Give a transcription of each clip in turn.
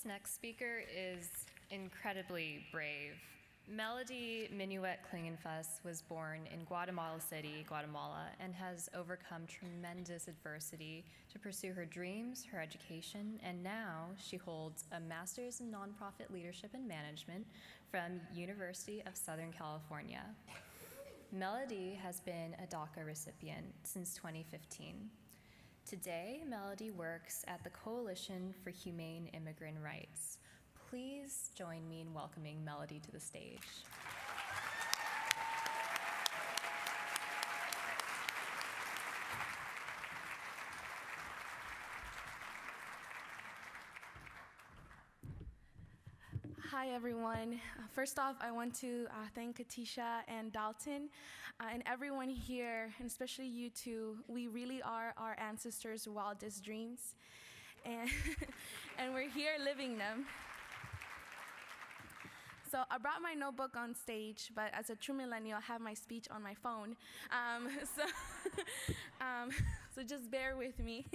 This next speaker is incredibly brave. Melody Minuet Klingenfuss was born in Guatemala City, Guatemala, and has overcome tremendous adversity to pursue her dreams, her education, and now she holds a master's in nonprofit leadership and management from University of Southern California. Melody has been a DACA recipient since 2015. Today, Melody works at the Coalition for Humane Immigrant Rights. Please join me in welcoming Melody to the stage. Hi, everyone. First off, I want to thank Katisha and Dalton and everyone here, and especially you two. We really are our ancestors' wildest dreams, and, and we're here living them. So I brought my notebook on stage, but as a true millennial, I have my speech on my phone. So just bear with me.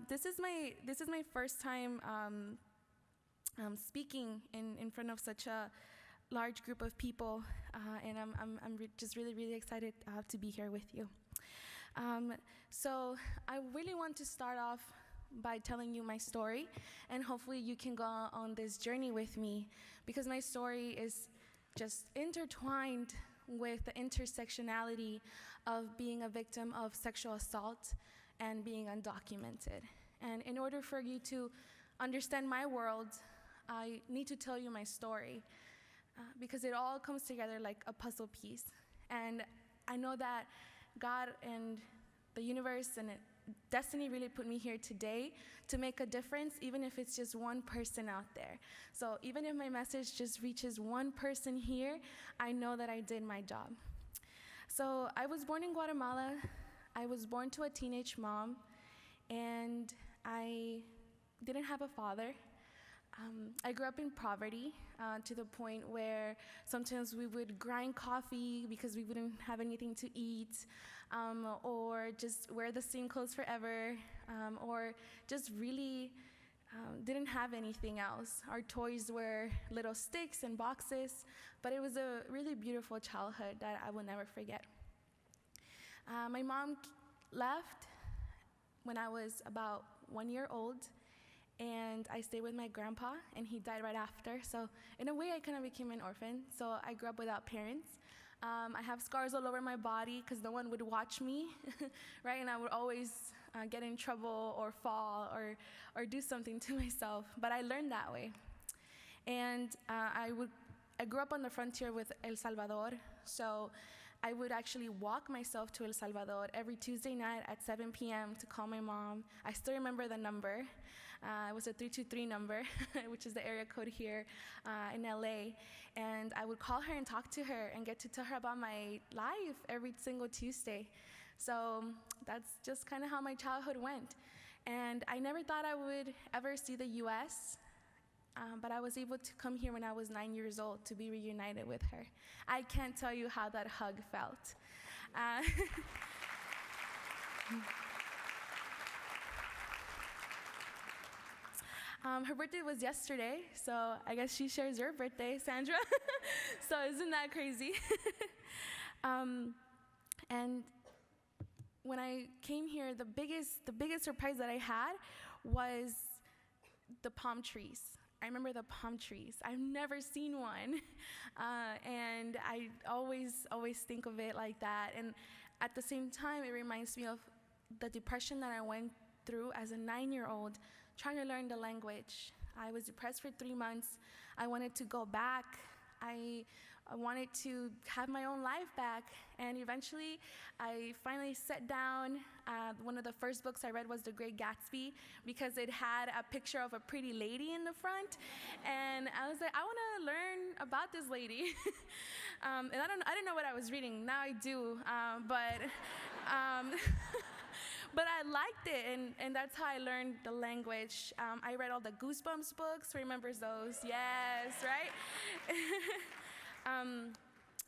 This is my first time speaking in front of such a large group of people, and I'm just really excited to be here with you. So I really want to start off by telling you my story, and hopefully you can go on this journey with me, because my story is just intertwined with the intersectionality of being a victim of sexual assault and being undocumented. And in order for you to understand my world, I need to tell you my story, because it all comes together like a puzzle piece. And I know that God and the universe and destiny really put me here today to make a difference, even if it's just one person out there. So even if my message just reaches one person here, I know that I did my job. So I was born in Guatemala. I was born to a teenage mom, and I didn't have a father. I grew up in poverty to the point where sometimes we would grind coffee because we wouldn't have anything to eat, or just wear the same clothes forever, or just really didn't have anything else. Our toys were little sticks and boxes, but it was a really beautiful childhood that I will never forget. My mom left when I was about 1 year old, and I stayed with my grandpa, and he died right after. So in a way, I kind of became an orphan. So I grew up without parents. I have scars all over my body because no one would watch me, right? And I would always get in trouble or fall or do something to myself. But I learned that way. And I grew up on the frontier with El Salvador. So I would actually walk myself to El Salvador every Tuesday night at 7 p.m. to call my mom. I still remember the number. It was a 323 number, which is the area code here in LA. And I would call her and talk to her and get to tell her about my life every single Tuesday. So that's just kind of how my childhood went. And I never thought I would ever see the US. But I was able to come here when I was 9 years old to be reunited with her. I can't tell you how that hug felt. Her birthday was yesterday, so I guess she shares your birthday, Sandra. So isn't that crazy? And when I came here, the biggest surprise that I had was the palm trees. I remember the palm trees. I've never seen one. And I always think of it like that. And at the same time, it reminds me of the depression that I went through as a 9-year-old trying to learn the language. I was depressed for 3 months. I wanted to go back. I wanted to have my own life back, and eventually I finally sat down. One of the first books I read was The Great Gatsby, because it had a picture of a pretty lady in the front, and I was like, I want to learn about this lady. And I didn't know what I was reading. Now I do, but I liked it, and that's how I learned the language. I read all the Goosebumps books. Who remembers those? Yes, right?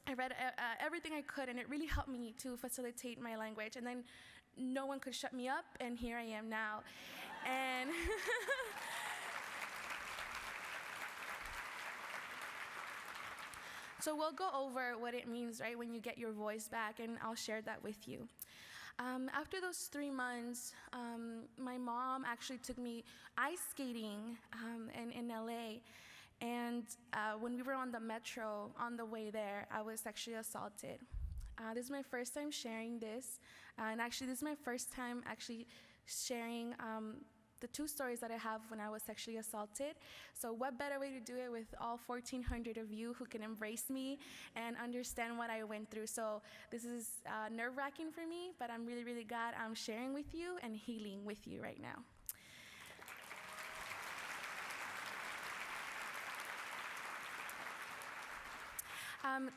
I read everything I could, and it really helped me to facilitate my language. And then no one could shut me up, and here I am now. And So we'll go over what it means, right, when you get your voice back, and I'll share that with you. After those 3 months, my mom actually took me ice skating in LA. And when we were on the metro, on the way there, I was sexually assaulted. This is my first time sharing this. And actually, this is my first time actually sharing the 2 stories that I have when I was sexually assaulted. So what better way to do it with all 1,400 of you who can embrace me and understand what I went through. So this is nerve-wracking for me, but I'm really, really glad I'm sharing with you and healing with you right now.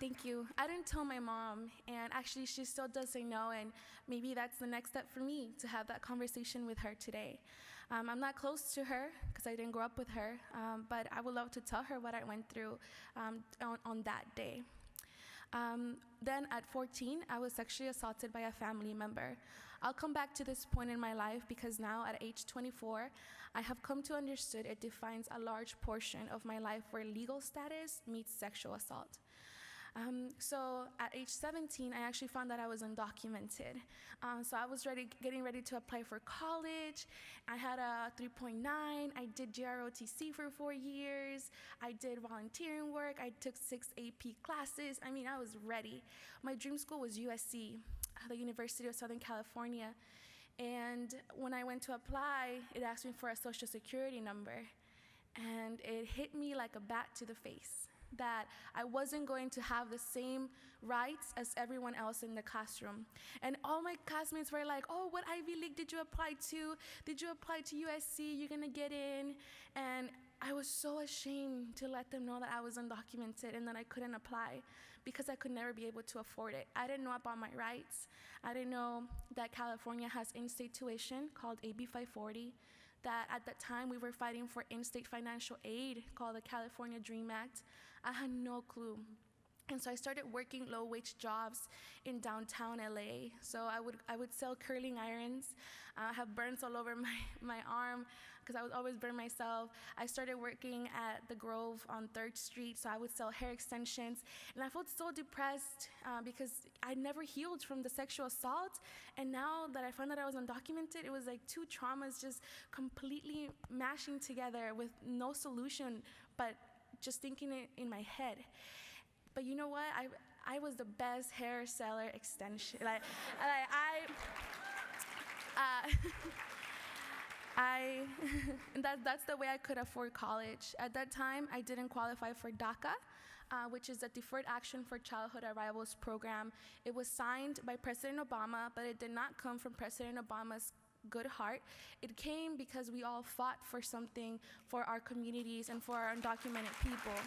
Thank you. I didn't tell my mom, and actually she still doesn't know, and maybe that's the next step for me, to have that conversation with her today. I'm not close to her because I didn't grow up with her, but I would love to tell her what I went through on that day. Then at 14, I was sexually assaulted by a family member. I'll come back to this point in my life because now at age 24, I have come to understand it defines a large portion of my life where legal status meets sexual assault. So at age 17, I actually found that I was undocumented. So I was getting ready to apply for college. I had a 3.9. I did GROTC for 4 years. I did volunteering work. I took 6 AP classes. I mean, I was ready. My dream school was USC, the University of Southern California. And when I went to apply, it asked me for a social security number. And it hit me like a bat to the face, that I wasn't going to have the same rights as everyone else in the classroom. And all my classmates were like, oh, what Ivy League did you apply to? Did you apply to USC? You're gonna get in. And I was so ashamed to let them know that I was undocumented and that I couldn't apply because I could never be able to afford it. I didn't know about my rights. I didn't know that California has in-state tuition called AB 540, that at that time we were fighting for in-state financial aid called the California Dream Act. I had no clue. And so I started working low-wage jobs in downtown LA. So I would sell curling irons. I have burns all over my arm because I would always burn myself. I started working at the Grove on 3rd Street, so I would sell hair extensions. And I felt so depressed because I never healed from the sexual assault. And now that I found that I was undocumented, it was like 2 traumas just completely mashing together with no solution, but just thinking it in my head. But you know what? I was the best hair seller extension. That's the way I could afford college. At that time, I didn't qualify for DACA, which is a Deferred Action for Childhood Arrivals program. It was signed by President Obama, but it did not come from President Obama's good heart. It came because we all fought for something for our communities and for our undocumented people.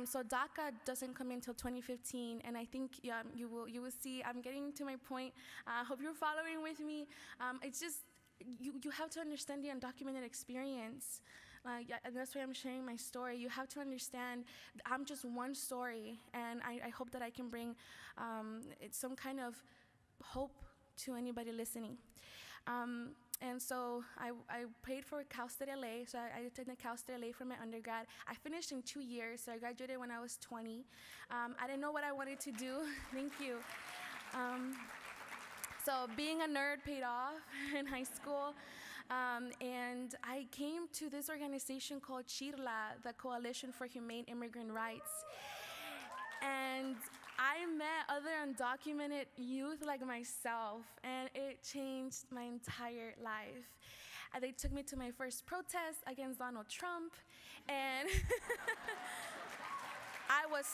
So DACA doesn't come until 2015, and I think you will see. I'm getting to my point. I hope you're following with me. It's just you have to understand the undocumented experience. And that's why I'm sharing my story. You have to understand I'm just one story, and I hope that I can bring some kind of hope to anybody listening. And so I paid for Cal State LA, so I attended Cal State LA for my undergrad. I finished in 2 years, so I graduated when I was 20. I didn't know what I wanted to do. Thank you. So being a nerd paid off in high school. And I came to this organization called CHIRLA, the Coalition for Humane Immigrant Rights. And I met other undocumented youth like myself, and it changed my entire life. And they took me to my first protest against Donald Trump, and I was...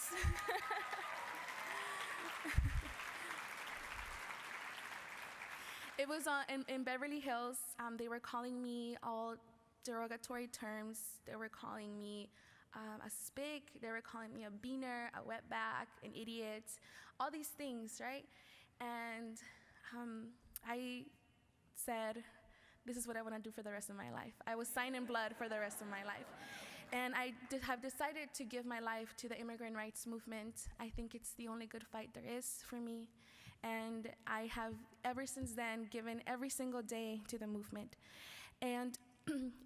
It was in Beverly Hills. They were calling me all derogatory terms. They were calling me a spick. They were calling me a beaner, a wetback, an idiot, all these things, right? And I said, this is what I want to do for the rest of my life. I was signed in blood for the rest of my life. And I have decided to give my life to the immigrant rights movement. I think it's the only good fight there is for me. And I have, ever since then, given every single day to the movement. And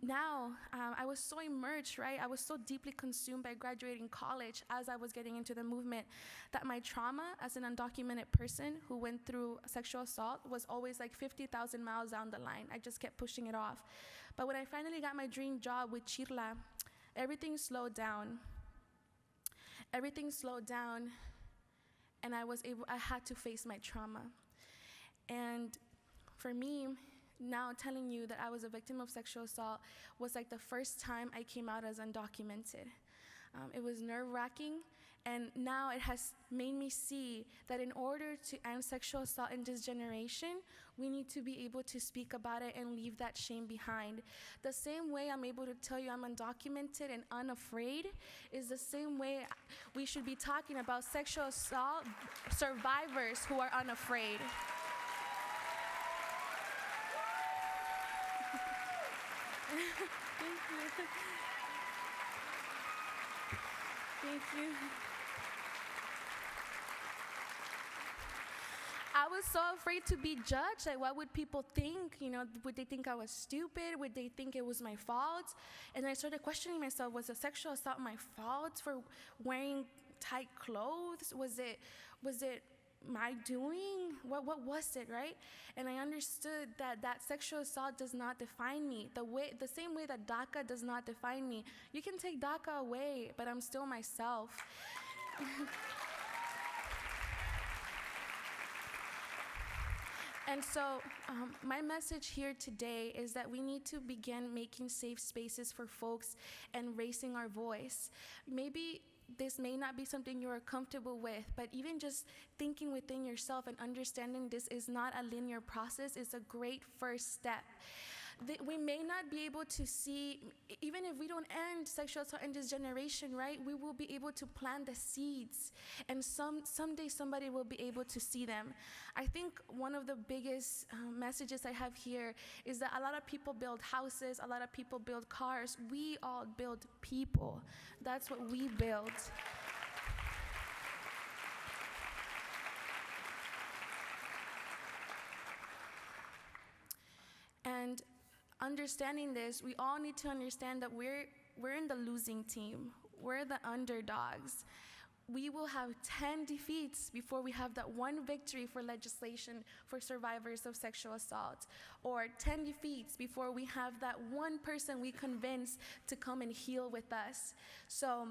now I was so immersed, right? I was so deeply consumed by graduating college as I was getting into the movement that my trauma as an undocumented person who went through sexual assault was always like 50,000 miles down the line. I just kept pushing it off. But when I finally got my dream job with CHIRLA, everything slowed down. Everything slowed down, and I had to face my trauma. And for me, now telling you that I was a victim of sexual assault was like the first time I came out as undocumented. It was nerve-wracking, and now it has made me see that in order to end sexual assault in this generation, we need to be able to speak about it and leave that shame behind. The same way I'm able to tell you I'm undocumented and unafraid is the same way we should be talking about sexual assault survivors who are unafraid. Thank you. Thank you. I was so afraid to be judged. Like, what would people think? You know, would they think I was stupid? Would they think it was my fault? And I started questioning myself, was the sexual assault my fault for wearing tight clothes? Was it my doing? What was it, right? And I understood that sexual assault does not define me. The same way that DACA does not define me. You can take DACA away, but I'm still myself. And so my message here today is that we need to begin making safe spaces for folks and raising our voice. Maybe this may not be something you're comfortable with, but even just thinking within yourself and understanding this is not a linear process is a great first step. We may not be able to see, even if we don't end sexual assault in this generation, right? We will be able to plant the seeds, and someday somebody will be able to see them. I think one of the biggest messages I have here is that a lot of people build houses, a lot of people build cars. We all build people. That's what we build. And understanding this, we all need to understand that we're in the losing team. We're the underdogs. We will have 10 defeats before we have that one victory for legislation for survivors of sexual assault, or 10 defeats before we have that one person we convince to come and heal with us. So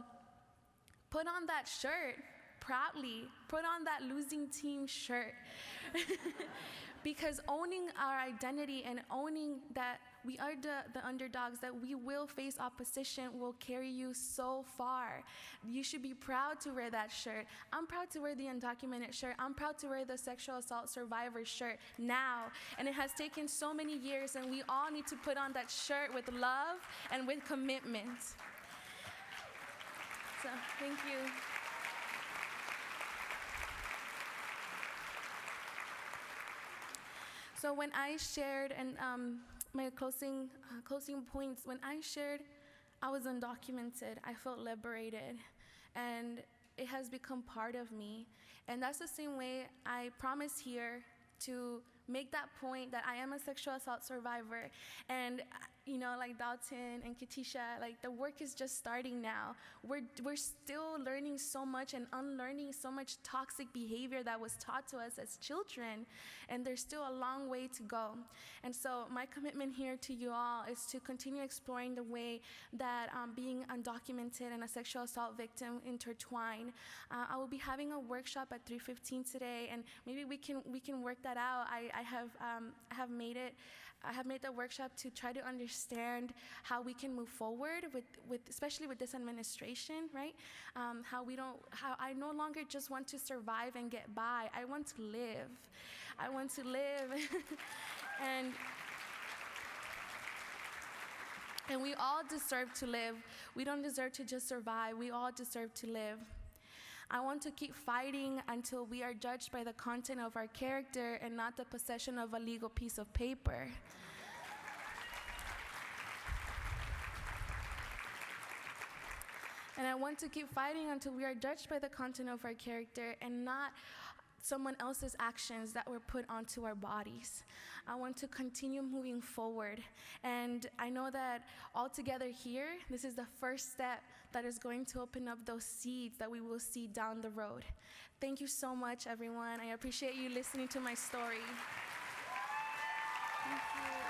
put on that shirt proudly. Put on that losing team shirt. Because owning our identity and owning that we are the underdogs, that we will face opposition, will carry you so far. You should be proud to wear that shirt. I'm proud to wear the undocumented shirt. I'm proud to wear the sexual assault survivor shirt now. And it has taken so many years, and we all need to put on that shirt with love and with commitment. So, thank you. So when I shared, and my closing points, when I shared I was undocumented, I felt liberated, and it has become part of me. And that's the same way I promise here to make that point that I am a sexual assault survivor. And you know, like Dalton and Katisha, like the work is just starting now. We're still learning so much and unlearning so much toxic behavior that was taught to us as children, and there's still a long way to go. And so my commitment here to you all is to continue exploring the way that being undocumented and a sexual assault victim intertwine. I will be having a workshop at 3:15 today, and maybe we can work that out. I have made the workshop to try to understand how we can move forward with especially with this administration, right? How I no longer just want to survive and get by. I want to live. I want to live. And we all deserve to live. We don't deserve to just survive. We all deserve to live. I want to keep fighting until we are judged by the content of our character and not the possession of a legal piece of paper. And I want to keep fighting until we are judged by the content of our character and not someone else's actions that were put onto our bodies. I want to continue moving forward. And I know that all together here, this is the first step that is going to open up those seeds that we will see down the road. Thank you so much, everyone. I appreciate you listening to my story. Thank you.